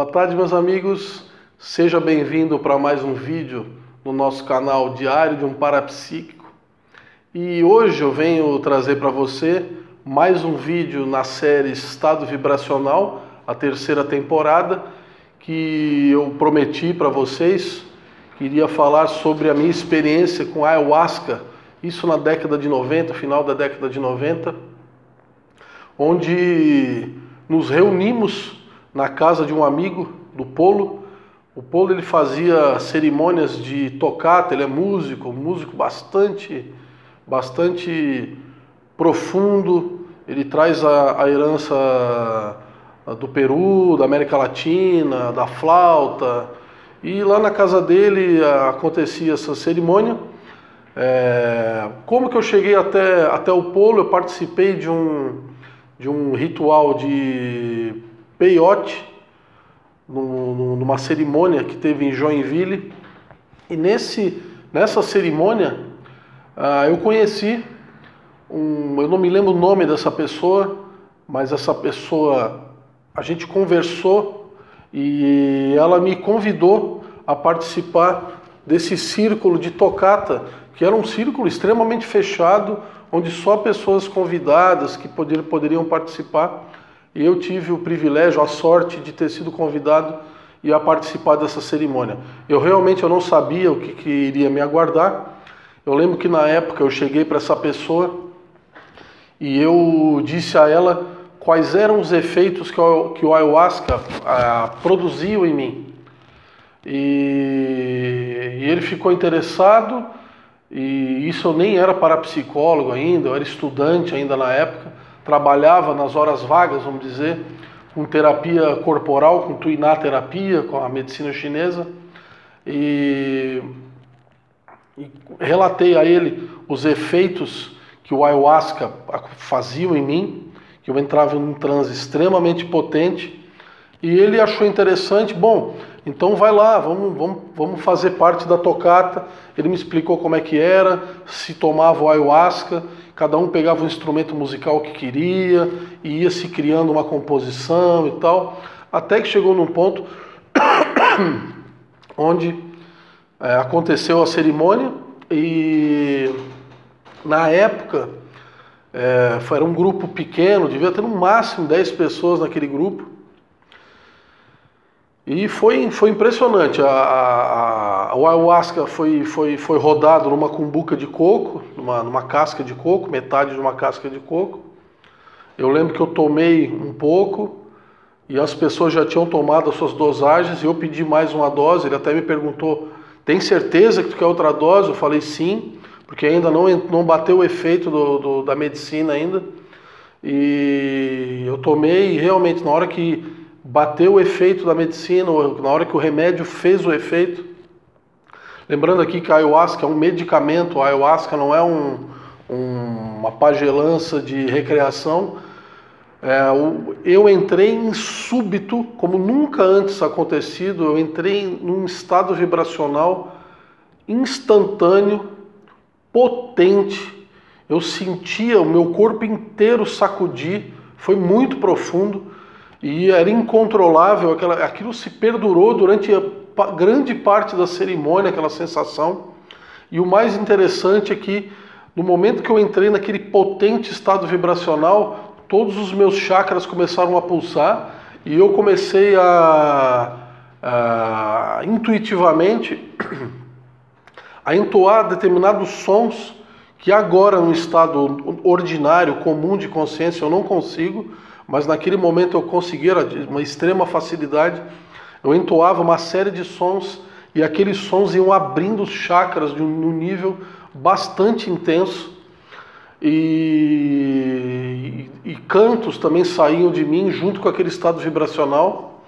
Boa tarde, meus amigos. Seja bem-vindo para mais um vídeo no nosso canal Diário de um Parapsíquico. E hoje eu venho trazer para você mais um vídeo na série Estado Vibracional, a terceira temporada, que eu prometi para vocês. Queria falar sobre a minha experiência com a ayahuasca, isso na década de 90, final da década de 90, onde nos reunimos na casa de um amigo do Polo. O Polo, ele fazia cerimônias de tocata, ele é músico bastante profundo. Ele traz a herança do Peru, da América Latina, da flauta. E lá na casa dele acontecia essa cerimônia. Como que eu cheguei até o Polo? Eu participei de um ritual de peiote, numa cerimônia que teve em Joinville. E nessa cerimônia eu conheci eu não me lembro o nome dessa pessoa, mas essa pessoa, a gente conversou e ela me convidou a participar desse círculo de tocata, que era um círculo extremamente fechado, onde só pessoas convidadas que poderiam participar. E eu tive o privilégio, a sorte de ter sido convidado e a participar dessa cerimônia. Eu realmente não sabia o que iria me aguardar. Eu lembro que na época eu cheguei para essa pessoa e eu disse a ela quais eram os efeitos que o ayahuasca produziu em mim. E ele ficou interessado, e isso eu nem era parapsicólogo ainda, eu era estudante ainda na época, trabalhava nas horas vagas, vamos dizer, com terapia corporal, com tuiná terapia, com a medicina chinesa, e relatei a ele os efeitos que o ayahuasca fazia em mim, que eu entrava em um transe extremamente potente, e ele achou interessante. Bom, então vai lá, vamos fazer parte da tocata. Ele me explicou como é que era, se tomava o ayahuasca, cada um pegava um instrumento musical que queria, e ia se criando uma composição e tal, até que chegou num ponto onde aconteceu a cerimônia. E na época era um grupo pequeno, devia ter no máximo 10 pessoas naquele grupo. E foi impressionante. O ayahuasca foi rodado numa cumbuca de coco, numa casca de coco, metade de uma casca de coco. Eu lembro que eu tomei um pouco e as pessoas já tinham tomado as suas dosagens, e eu pedi mais uma dose. Ele até me perguntou: tem certeza que tu quer outra dose? Eu falei sim, porque ainda não bateu o efeito da medicina ainda. E eu tomei, e realmente na hora que bateu o efeito da medicina, na hora que o remédio fez o efeito. Lembrando aqui que a ayahuasca é um medicamento, a ayahuasca não é uma pagelança de recreação. Eu entrei em súbito, como nunca antes acontecido, eu entrei num estado vibracional instantâneo, potente. Eu sentia o meu corpo inteiro sacudir, foi muito profundo. E era incontrolável, aquilo se perdurou durante a grande parte da cerimônia, aquela sensação. E o mais interessante é que, no momento que eu entrei naquele potente estado vibracional, todos os meus chakras começaram a pulsar, e eu comecei intuitivamente a entoar determinados sons que agora, no estado ordinário, comum de consciência, eu não consigo. Mas naquele momento eu conseguia, uma extrema facilidade. Eu entoava uma série de sons, e aqueles sons iam abrindo os chakras num nível bastante intenso. E cantos também saíam de mim junto com aquele estado vibracional.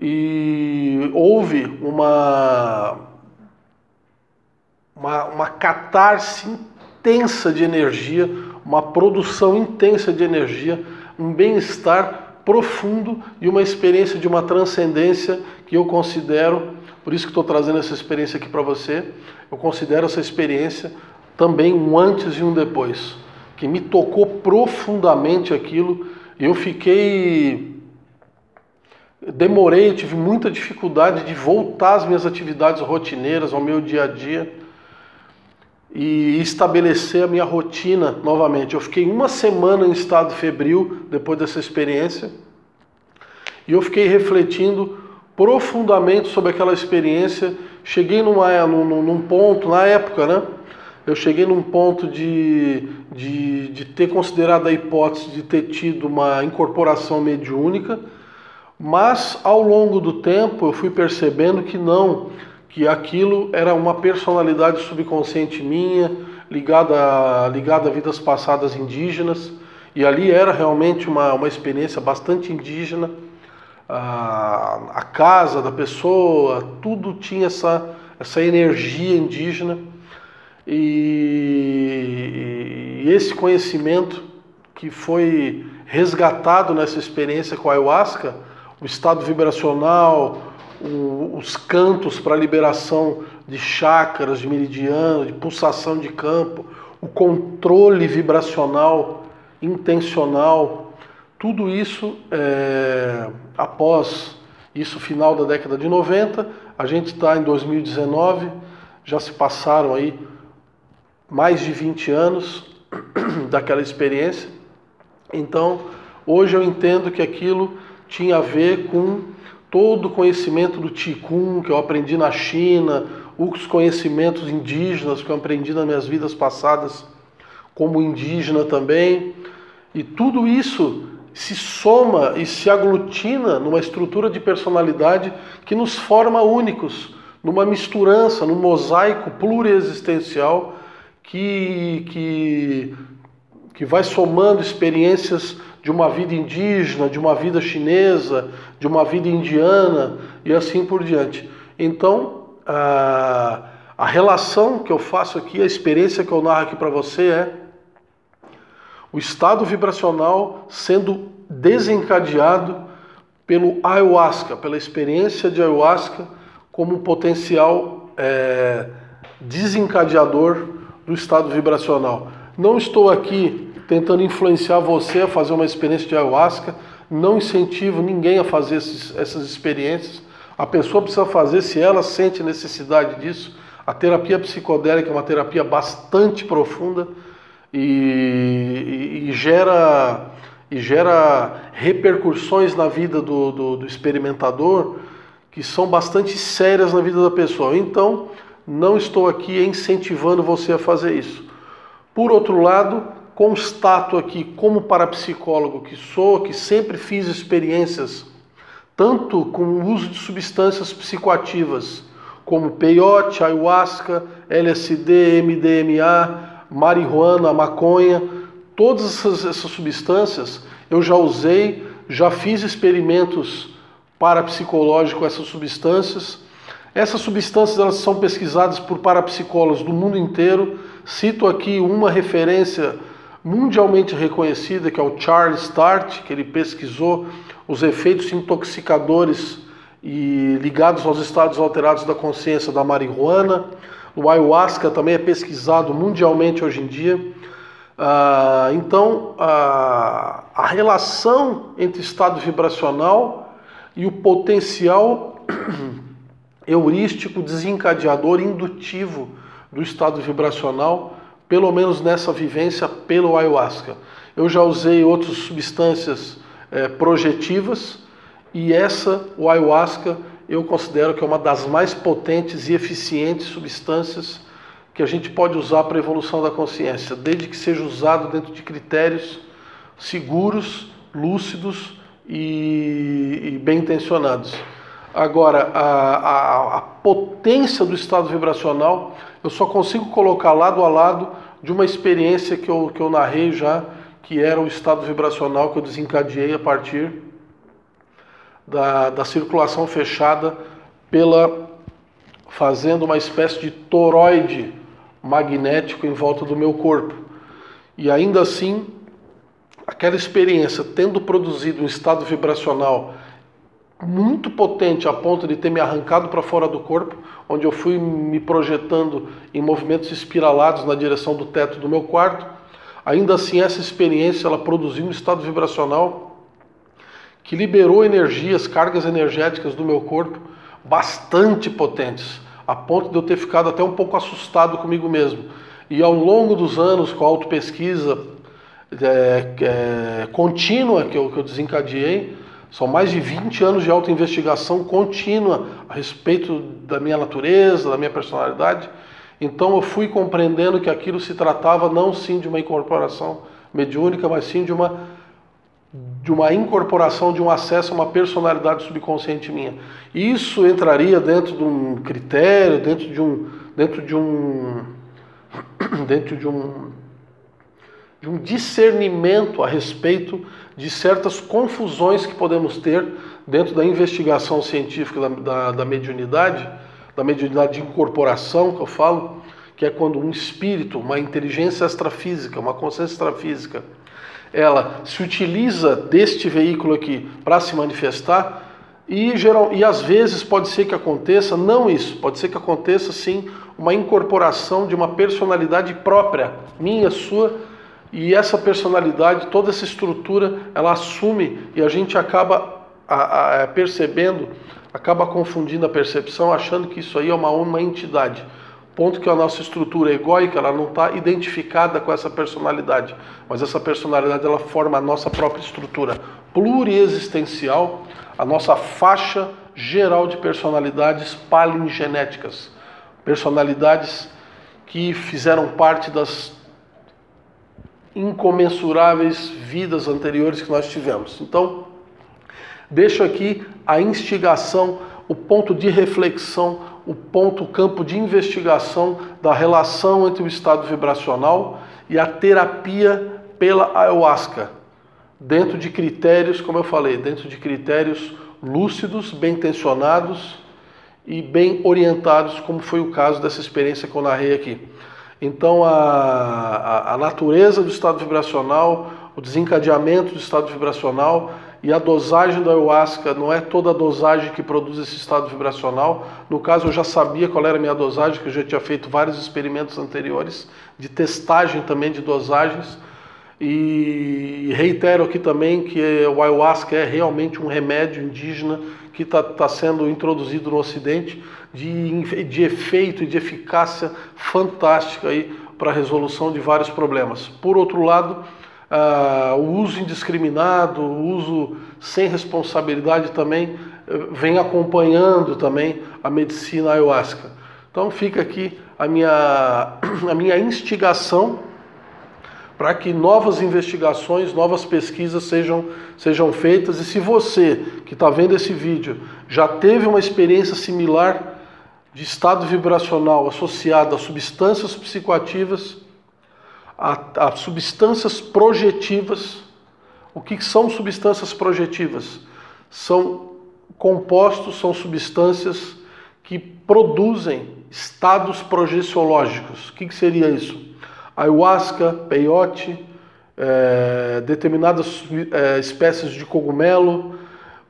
E houve uma catarse intensa de energia, uma produção intensa de energia, um bem-estar profundo e uma experiência de uma transcendência que eu considero, por isso que estou trazendo essa experiência aqui para você, eu considero essa experiência também um antes e um depois, que me tocou profundamente aquilo. Eu fiquei demorei, eu tive muita dificuldade de voltar às minhas atividades rotineiras, ao meu dia a dia e estabelecer a minha rotina novamente. Eu fiquei uma semana em estado febril depois dessa experiência e eu fiquei refletindo profundamente sobre aquela experiência. Cheguei num ponto, na época, né? Eu cheguei num ponto de ter considerado a hipótese de ter tido uma incorporação mediúnica, mas ao longo do tempo eu fui percebendo que não, que aquilo era uma personalidade subconsciente minha, ligada a vidas passadas indígenas, e ali era realmente uma experiência bastante indígena. A casa da pessoa, tudo tinha essa energia indígena, e esse conhecimento que foi resgatado nessa experiência com a ayahuasca, o estado vibracional, os cantos para liberação de chakras, de meridiano, de pulsação de campo, o controle vibracional intencional, tudo isso após isso, final da década de 90, a gente está em 2019, já se passaram aí mais de 20 anos daquela experiência. Então, hoje eu entendo que aquilo tinha a ver com todo o conhecimento do Qigong que eu aprendi na China, os conhecimentos indígenas que eu aprendi nas minhas vidas passadas como indígena também, e tudo isso se soma e se aglutina numa estrutura de personalidade que nos forma únicos, numa misturança, num mosaico pluriexistencial que vai somando experiências de uma vida indígena, de uma vida chinesa, de uma vida indiana e assim por diante. Então, a relação que eu faço aqui, a experiência que eu narro aqui para você é o estado vibracional sendo desencadeado pelo ayahuasca, pela experiência de ayahuasca como um potencial desencadeador do estado vibracional. Não estou aqui tentando influenciar você a fazer uma experiência de ayahuasca, não incentivo ninguém a fazer essas experiências. A pessoa precisa fazer se ela sente necessidade disso. A terapia psicodélica é uma terapia bastante profunda e gera repercussões na vida do experimentador que são bastante sérias na vida da pessoa. Então, não estou aqui incentivando você a fazer isso. Por outro lado, constato aqui, como parapsicólogo que sou, que sempre fiz experiências tanto com o uso de substâncias psicoativas, como peyote, ayahuasca, LSD, MDMA, marihuana, maconha, todas essas substâncias eu já usei, já fiz experimentos parapsicológicos com essas substâncias. Essas substâncias elas são pesquisadas por parapsicólogos do mundo inteiro. Cito aqui uma referência mundialmente reconhecida, que é o Charles Tart, que ele pesquisou os efeitos intoxicadores e ligados aos estados alterados da consciência da marihuana. O ayahuasca também é pesquisado mundialmente hoje em dia. Então, a relação entre estado vibracional e o potencial heurístico, desencadeador, indutivo do estado vibracional, pelo menos nessa vivência pelo ayahuasca. Eu já usei outras substâncias projetivas e o ayahuasca, eu considero que é uma das mais potentes e eficientes substâncias que a gente pode usar para a evolução da consciência, desde que seja usado dentro de critérios seguros, lúcidos e bem intencionados. Agora, a potência do estado vibracional eu só consigo colocar lado a lado de uma experiência que eu narrei já, que era o estado vibracional que eu desencadeei a partir da circulação fechada fazendo uma espécie de toroide magnético em volta do meu corpo. E ainda assim, aquela experiência tendo produzido um estado vibracional muito potente a ponto de ter me arrancado para fora do corpo, onde eu fui me projetando em movimentos espiralados na direção do teto do meu quarto. Ainda assim, essa experiência ela produziu um estado vibracional que liberou energias, cargas energéticas do meu corpo bastante potentes, a ponto de eu ter ficado até um pouco assustado comigo mesmo. E ao longo dos anos, com a autopesquisa contínua que eu desencadeei, são mais de 20 anos de autoinvestigação contínua a respeito da minha natureza, da minha personalidade. Então eu fui compreendendo que aquilo se tratava não sim de uma incorporação mediúnica, mas sim de uma incorporação, de um acesso a uma personalidade subconsciente minha. Isso entraria dentro de um critério, dentro de um discernimento a respeito de certas confusões que podemos ter dentro da investigação científica da mediunidade de incorporação, que eu falo, que é quando um espírito, uma inteligência extrafísica, uma consciência extrafísica, ela se utiliza deste veículo aqui para se manifestar e às vezes pode ser que aconteça, não isso, pode ser que aconteça sim uma incorporação de uma personalidade própria, minha, sua, e essa personalidade, toda essa estrutura, ela assume e a gente acaba percebendo, acaba confundindo a percepção, achando que isso aí é uma entidade. Ponto que a nossa estrutura egóica, ela não está identificada com essa personalidade, mas essa personalidade ela forma a nossa própria estrutura pluriexistencial, a nossa faixa geral de personalidades palingenéticas, personalidades que fizeram parte das incomensuráveis vidas anteriores que nós tivemos. Então, deixo aqui a instigação, o ponto de reflexão, o campo de investigação da relação entre o estado vibracional e a terapia pela ayahuasca, dentro de critérios, como eu falei, dentro de critérios lúcidos, bem intencionados e bem orientados, como foi o caso dessa experiência que eu narrei aqui. Então a natureza do estado vibracional, o desencadeamento do estado vibracional e a dosagem da ayahuasca, não é toda a dosagem que produz esse estado vibracional. No caso eu já sabia qual era a minha dosagem, que eu já tinha feito vários experimentos anteriores de testagem também de dosagens. E reitero aqui também que o ayahuasca é realmente um remédio indígena que está sendo introduzido no Ocidente de efeito e de eficácia fantástica aí para a resolução de vários problemas. Por outro lado, o uso indiscriminado, o uso sem responsabilidade também vem acompanhando também a medicina ayahuasca. Então fica aqui a minha instigação para que novas investigações, novas pesquisas sejam feitas. E se você que está vendo esse vídeo já teve uma experiência similar de estado vibracional associado a substâncias psicoativas, a substâncias projetivas. O que são substâncias projetivas? São compostos, são substâncias que produzem estados projeciológicos. O que seria isso? Ayahuasca, peyote, determinadas espécies de cogumelo,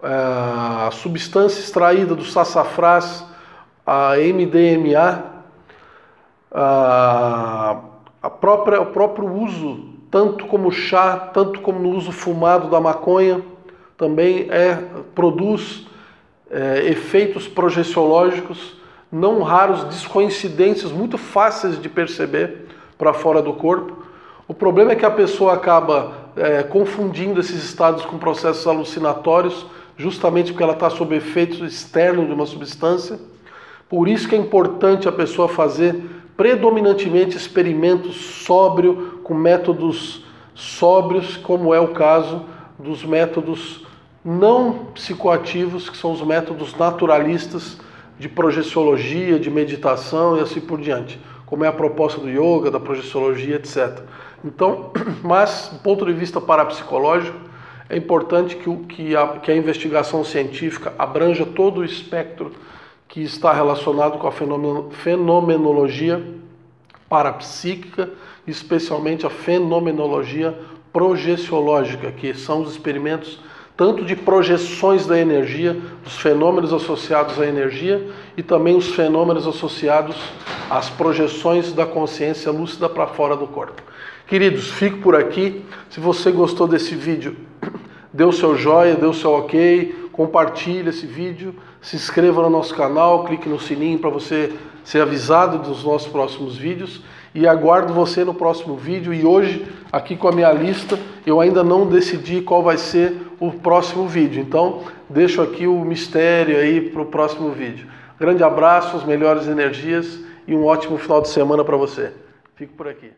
a substância extraída do sassafrás, a MDMA, o próprio uso, tanto como chá, tanto como no uso fumado da maconha, também produz efeitos projeciológicos não raros, descoincidências muito fáceis de perceber para fora do corpo. O problema é que a pessoa acaba confundindo esses estados com processos alucinatórios, justamente porque ela está sob efeito externo de uma substância. Por isso que é importante a pessoa fazer predominantemente experimentos sóbrio, com métodos sóbrios, como é o caso dos métodos não psicoativos, que são os métodos naturalistas de projeciologia, de meditação e assim por diante, como é a proposta do yoga, da projeciologia, etc. Então, mas do ponto de vista parapsicológico, é importante que a investigação científica abranja todo o espectro que está relacionado com a fenomenologia parapsíquica, especialmente a fenomenologia projeciológica, que são os experimentos tanto de projeções da energia, dos fenômenos associados à energia e também os fenômenos associados às projeções da consciência lúcida para fora do corpo. Queridos, fico por aqui. Se você gostou desse vídeo, dê o seu joia, dê o seu ok, compartilhe esse vídeo, se inscreva no nosso canal, clique no sininho para você ser avisado dos nossos próximos vídeos e aguardo você no próximo vídeo. E hoje, aqui com a minha lista, eu ainda não decidi qual vai ser o próximo vídeo, então deixo aqui o mistério aí para o próximo vídeo. Grande abraço, as melhores energias e um ótimo final de semana para você. Fico por aqui.